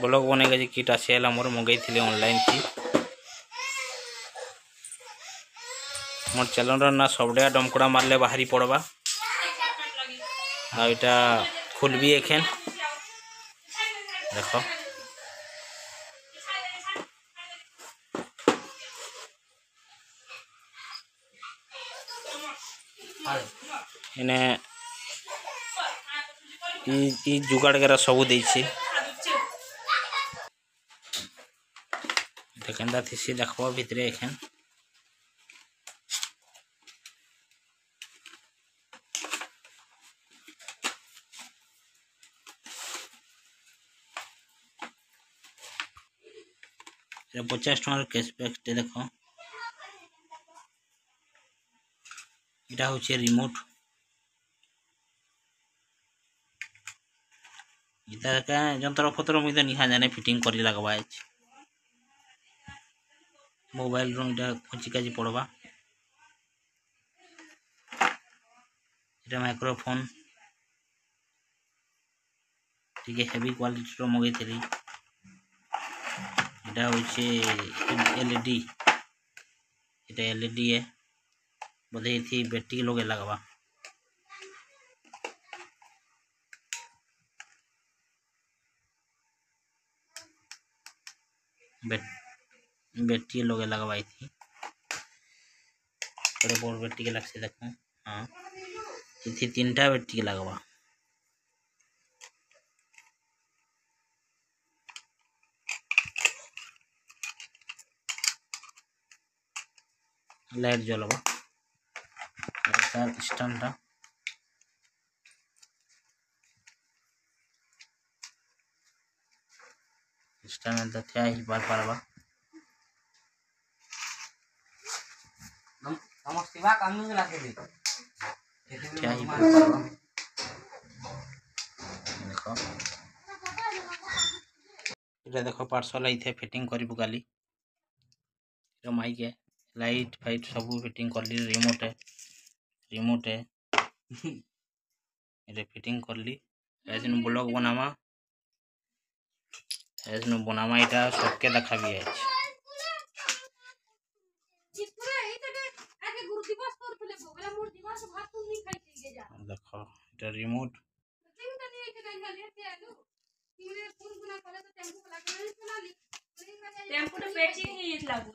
blog बनेगा जी kit आसीला मोर मंगई थी ऑनलाइन की मोर चैनल ना सबडे डमकड़ा मारले बाहरी पड़वा आ इटा खुलबी एखेन देखो इने ई जुगाड़ गेरा सब देछि देखंदा थिसी देखबो भितरे एखेन ये 50 टका कैशबैक टे देखो इटा होचे रिमोट इता का जंतर पत्र मुई त निहा जाने फिटिंग करी लगवा मोबाइल रो इटा खुंची काजी पड़वा इटा माइक्रोफोन ठीक है हेवी क्वालिटी रो मगे थली इटा होचे एलईडी इटा एलईडी है बोधे थी बैटरी लोगे लगवा बैटरी लोगे लगवाई थी बड़े बोर बैटरी के लग से देखो हाँ इथी 3टा बैटरी लगवा लाइट जलवा स्टैंड स्टैंड तो क्या ही बात पारवा नमस्ते काम नहीं लाके दे क्या ही बात पारवा देखो इटा देखो पार्सल आई थे फिटिंग करी बुकाली तो माइक है लाइट फाइट सब फिटिंग कर ली रिमोट है ये फिटिंग कर ली ऐसे ब्लॉग बनावा ऐसे बनावा इटा सबके देखा भी है देखो इटा रिमोट टेम्पो तो पेचिंग ही लागू